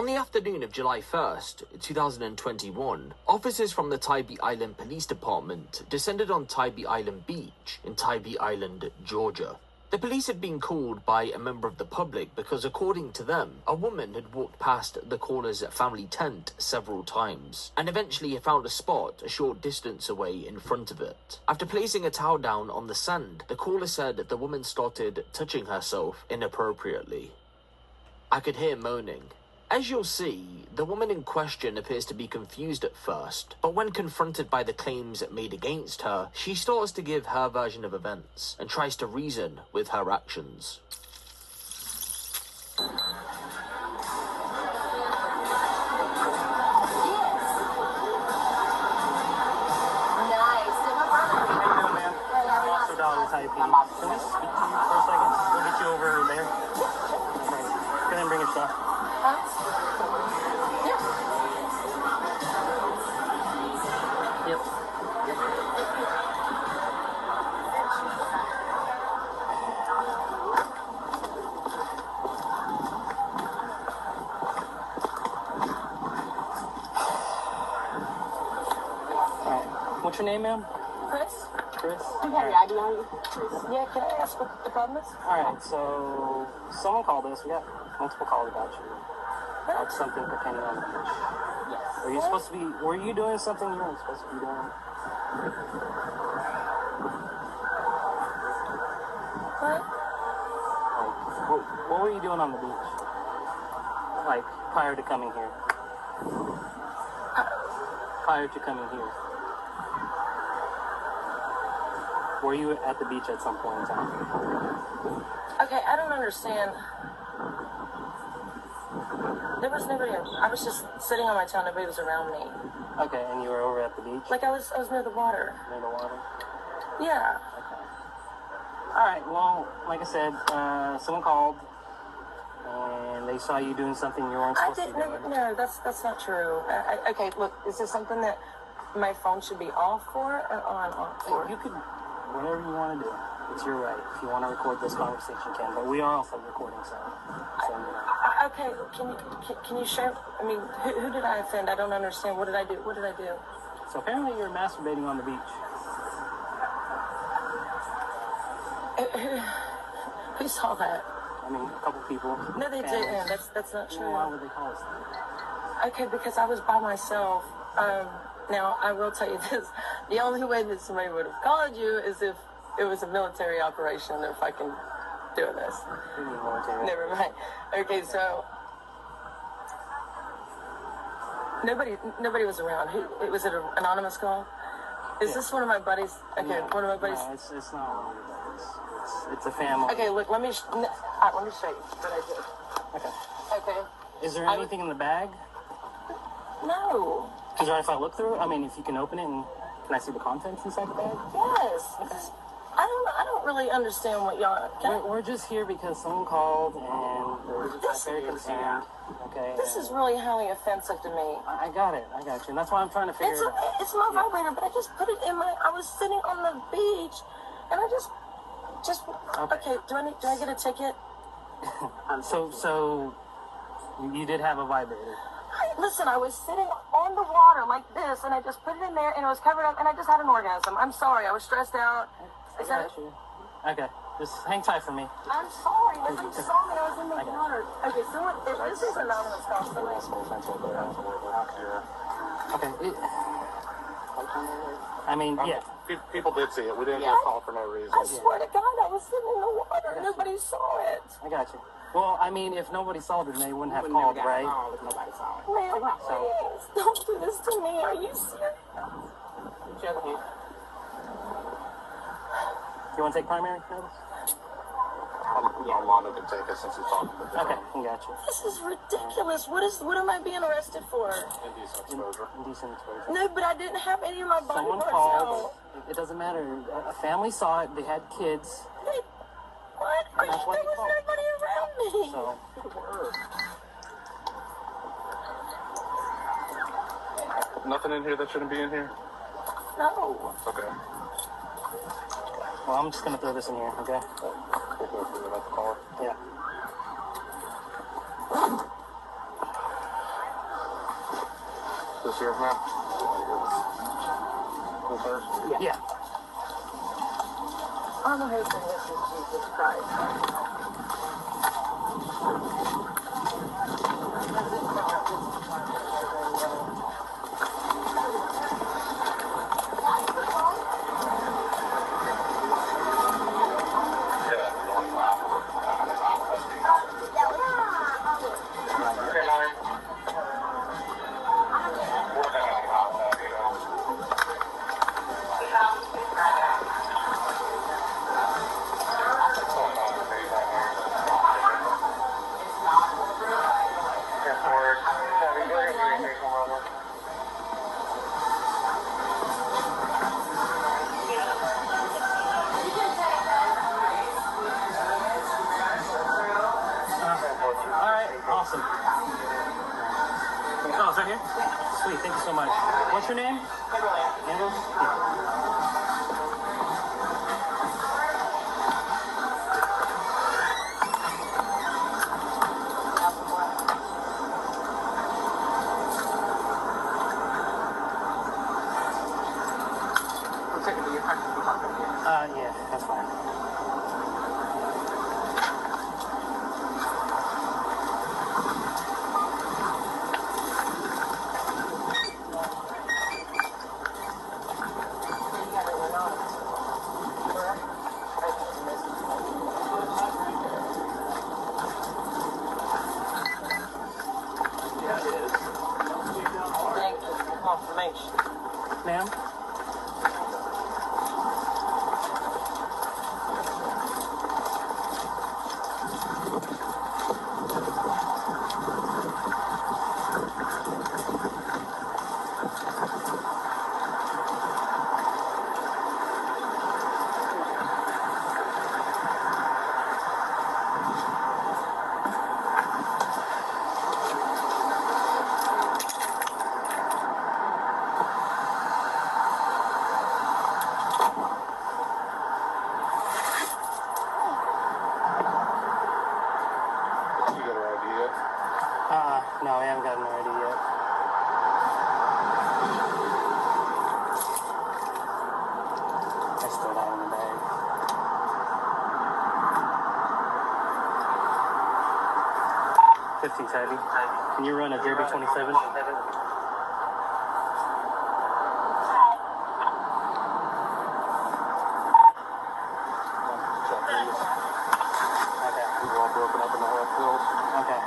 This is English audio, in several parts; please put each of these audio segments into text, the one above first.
On the afternoon of July 1st, 2021, officers from the Tybee Island Police Department descended on Tybee Island Beach in Tybee Island, Georgia. The police had been called by a member of the public because, according to them, a woman had walked past the caller's family tent several times and eventually had found a spot a short distance away in front of it. After placing a towel down on the sand, the caller said the woman started touching herself inappropriately. I could hear moaning. As you'll see, the woman in question appears to be confused at first, but when confronted by the claims made against her, she starts to give her version of events and tries to reason with her actions. Can we speak to you for a second? We'll get you over there. Okay. Go ahead and bring your stuff. Yep. Alright. What's your name, ma'am? Chris? Chris? You have your ID on you? Yeah, can I ask what the problem is? Alright, so someone called us. We got multiple calls about you. About something pertaining on the beach. Yes. Are you supposed to be, were you doing something you weren't supposed to be doing? What? Like, what were you doing on the beach? Like, prior to coming here? Prior to coming here? Were you at the beach at some point in time? Okay, I don't understand. There was nobody. I was just sitting on my towel. Nobody was around me. Okay, and you were over at the beach? Like I was near the water. Near the water? Yeah. Okay. Alright, well, like I said, someone called, and they saw you doing something you weren't supposed to be doing. No, that's not true. Okay, look, is this something that my phone should be off for or on for? You could, whatever you want to do. It's your right. If you want to record this conversation, you can. But we are also recording, so you know. Okay, can you share? I mean, who did I offend? I don't understand. What did I do? What did I do? So apparently you're masturbating on the beach. Who saw that? I mean, a couple people. No, they didn't. That's not true. Why would they call us that? Okay, because I was by myself. Now, I will tell you this. The only way that somebody would have called you is if it was a military operation, or if I can do this. Military. Never mind. Okay, so nobody was around. Was it an anonymous call? Is this one of my buddies? Okay, No, one of my buddies. No, it's not one of your buddies. It's a family. Okay, look, let me show you what I did. Okay. Okay. Is there anything in the bag? No. Is it right if I look through it? I mean, if you can open it, and can I see the contents inside the bag? Yes. Okay. I don't really understand what y'all. We're just here because someone called and we're just very concerned. Okay. This is really highly offensive to me. I got it. I got you. And that's why I'm trying to figure it out. It's my vibrator, but I just put it in my. I was sitting on the beach, and I just. Okay. Do I get a ticket? So you did have a vibrator. Listen, I was sitting on the water like this, and I just put it in there, and it was covered up, and I just had an orgasm. I'm sorry, I was stressed out. I got you. Okay, just hang tight for me. I'm sorry, but you saw me. I was in the water. Okay, this is anonymous call. Okay. I mean, yeah. People did see it. We didn't just call for no reason. I swear to God, I was sitting in the water. Nobody saw it. I got you. Well, I mean, if nobody saw it, then they wouldn't have called, right? Nobody saw it. Man, please, don't do this to me. Are you serious? You want to take primary notice? Armando can take it since he's talking to Okay, I got you. This is ridiculous. What am I being arrested for? indecent exposure. Indecent exposure. No, but I didn't have any of my body Someone parts called. out. It doesn't matter. A family saw it. They had kids. Wait, what? There That's why was you called. nobody around me. So, Nothing in here that shouldn't be in here? No. Okay. well, I'm just going to throw this in here, okay? We'll go through it at the car. Yeah. This yours, man? This hers? Yeah. On the host of Jesus Christ. Awesome. Oh, is that here? Sweet, thank you so much. What's your name? Angela? Yeah, that's fine. Confirmation. Ma'am? No, I haven't gotten an ID yet. I still have it in the bag. Tybee. Can you run a Derby 27? Okay.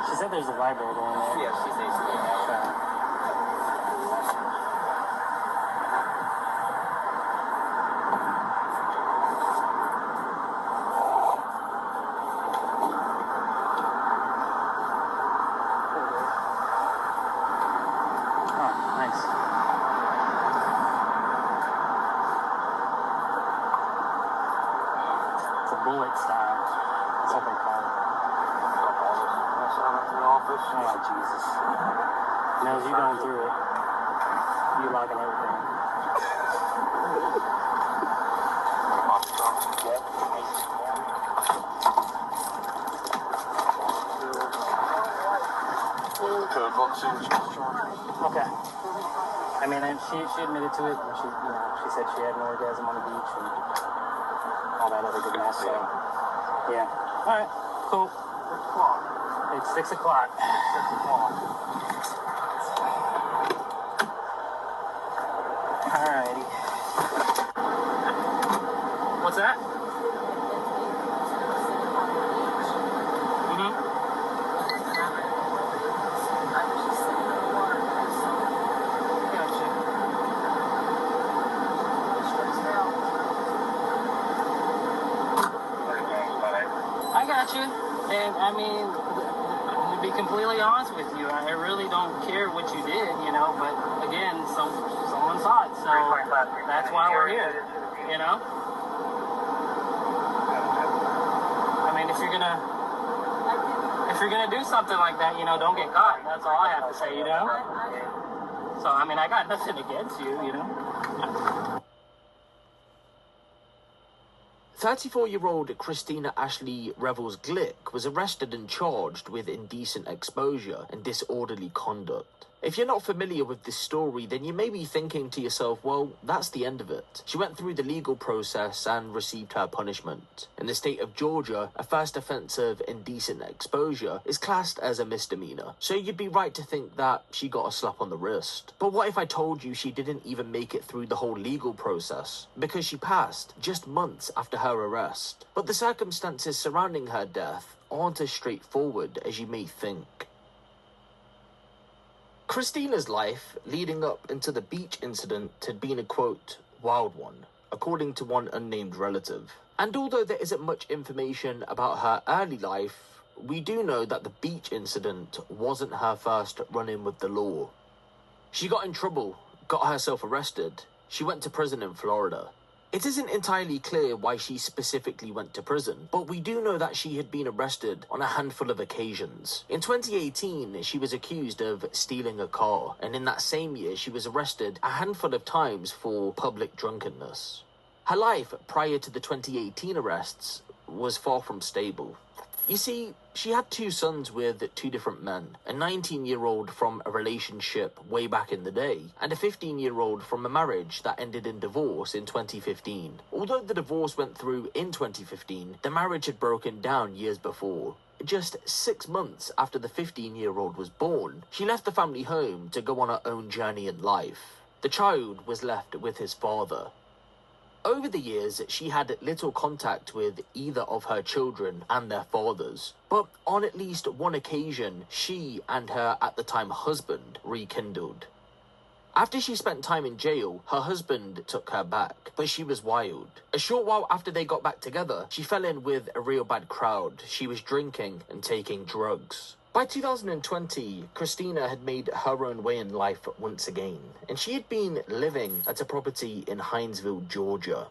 She said there's a vibrator in there. Yeah, she thinks so. Oh, nice. It's a bullet style. That's what they call it. Oh, Jesus. Knows you going through it. You logging everything. Okay. I mean, and she admitted to it, and she said she had an orgasm on the beach and all that other good mess. So, yeah. All right. Cool. It's 6 o'clock. Alrighty. What's that? at you, and I mean, to be completely honest with you, I really don't care what you did, you know, but again, someone saw it, so that's why we're here, you know? I mean, if you're gonna do something like that, you know, don't get caught. That's all I have to say, you know? So, I mean, I got nothing against you, you know? 34-year-old Christina Ashley Revels Glick was arrested and charged with indecent exposure and disorderly conduct. If you're not familiar with this story, then you may be thinking to yourself, well, that's the end of it. She went through the legal process and received her punishment. In the state of Georgia, a first offense of indecent exposure is classed as a misdemeanor. So you'd be right to think that she got a slap on the wrist. But what if I told you she didn't even make it through the whole legal process? Because she passed just months after her arrest. But the circumstances surrounding her death aren't as straightforward as you may think. Christina's life leading up into the beach incident had been a, quote, wild one, according to one unnamed relative. And although there isn't much information about her early life, we do know that the beach incident wasn't her first run-in with the law. She got in trouble, got herself arrested. She went to prison in Florida. It isn't entirely clear why she specifically went to prison, but we do know that she had been arrested on a handful of occasions. In 2018, she was accused of stealing a car, and in that same year, she was arrested a handful of times for public drunkenness. Her life prior to the 2018 arrests was far from stable. You see, she had 2 sons with 2 different men, a 19-year-old from a relationship way back in the day, and a 15-year-old from a marriage that ended in divorce in 2015. Although the divorce went through in 2015, the marriage had broken down years before. Just 6 months after the 15-year-old was born, she left the family home to go on her own journey in life. The child was left with his father. Over the years, she had little contact with either of her children and their fathers, but on at least one occasion, she and her at-the-time husband rekindled. After she spent time in jail, her husband took her back, but she was wild. A short while after they got back together, she fell in with a real bad crowd. She was drinking and taking drugs. By 2020, Christina had made her own way in life once again, and she had been living at a property in Hinesville, Georgia.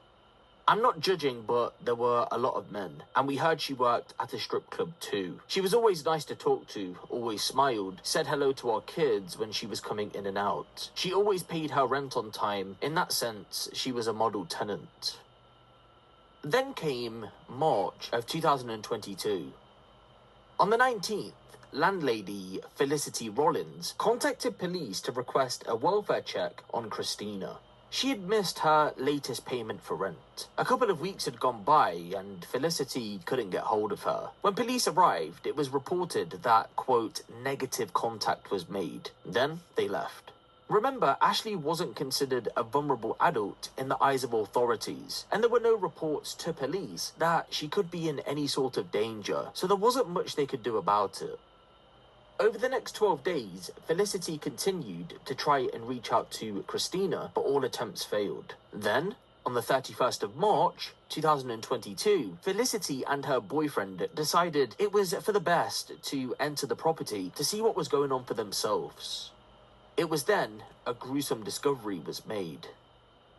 I'm not judging, but there were a lot of men, and we heard she worked at a strip club too. She was always nice to talk to, always smiled, said hello to our kids when she was coming in and out. She always paid her rent on time. In that sense, she was a model tenant. Then came March of 2022. On the 19th, landlady Felicity Rollins contacted police to request a welfare check on Christina. She had missed her latest payment for rent. A couple of weeks had gone by and Felicity couldn't get hold of her. When police arrived, it was reported that, quote, negative contact was made. Then they left. Remember, Ashley wasn't considered a vulnerable adult in the eyes of authorities, and there were no reports to police that she could be in any sort of danger, so there wasn't much they could do about it. Over the next 12 days, Felicity continued to try and reach out to Christina, but all attempts failed. Then, on the 31st of March, 2022, Felicity and her boyfriend decided it was for the best to enter the property to see what was going on for themselves. It was then a gruesome discovery was made.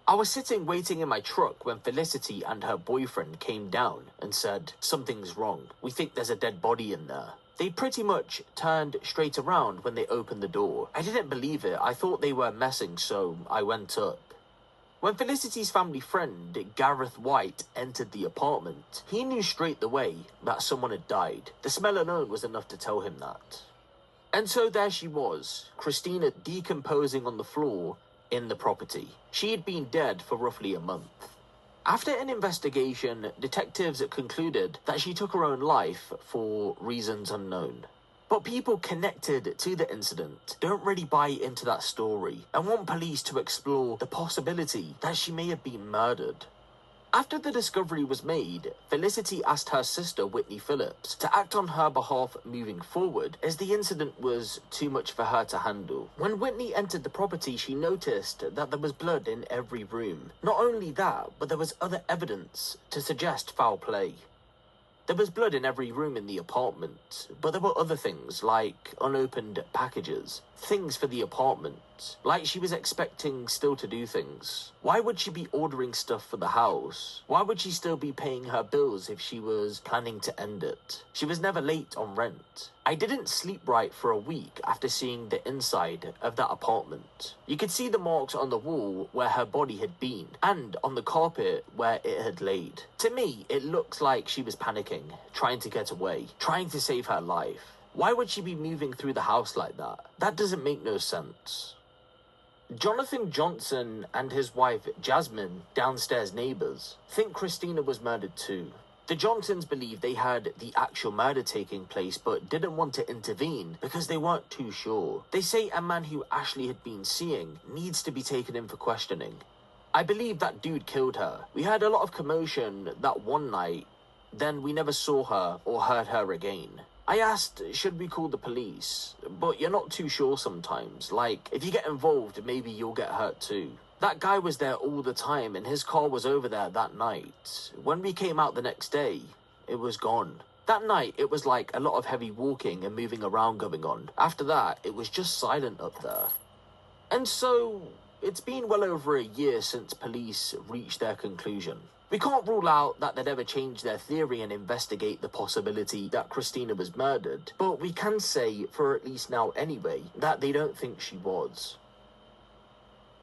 I was sitting waiting in my truck when Felicity and her boyfriend came down and said, "Something's wrong. We think there's a dead body in there." They pretty much turned straight around when they opened the door. I didn't believe it. I thought they were messing, so I went up. When Felicity's family friend, Gareth White, entered the apartment, he knew straight away that someone had died. The smell alone was enough to tell him that. And so there she was, Christina decomposing on the floor in the property. She had been dead for roughly a month. After an investigation, detectives concluded that she took her own life for reasons unknown. But people connected to the incident don't really buy into that story and want police to explore the possibility that she may have been murdered. After the discovery was made, Felicity asked her sister Whitney Phillips to act on her behalf moving forward, as the incident was too much for her to handle. When Whitney entered the property, she noticed that there was blood in every room. Not only that, but there was other evidence to suggest foul play. There was blood in every room in the apartment, but there were other things like unopened packages, things for the apartment, like she was expecting still to do things. Why would she be ordering stuff for the house? Why would she still be paying her bills if she was planning to end it? She was never late on rent. I didn't sleep right for a week after seeing the inside of that apartment. You could see the marks on the wall where her body had been, and on the carpet where it had laid. To me, it looks like she was panicking, trying to get away, trying to save her life. Why would she be moving through the house like that? That doesn't make no sense. Jonathan Johnson and his wife Jasmine, downstairs neighbors, think Christina was murdered too. The Johnsons believe they had the actual murder taking place but didn't want to intervene because they weren't too sure. They say a man who Ashley had been seeing needs to be taken in for questioning. I believe that dude killed her. We heard a lot of commotion that one night, then we never saw her or heard her again. I asked, should we call the police? But you're not too sure sometimes. Like, if you get involved, maybe you'll get hurt too. That guy was there all the time and his car was over there that night. When we came out the next day, it was gone. That night, it was like a lot of heavy walking and moving around going on. After that, it was just silent up there. And so, it's been well over a year since police reached their conclusion. We can't rule out that they'd ever change their theory and investigate the possibility that Christina was murdered, but we can say, for at least now anyway, that they don't think she was.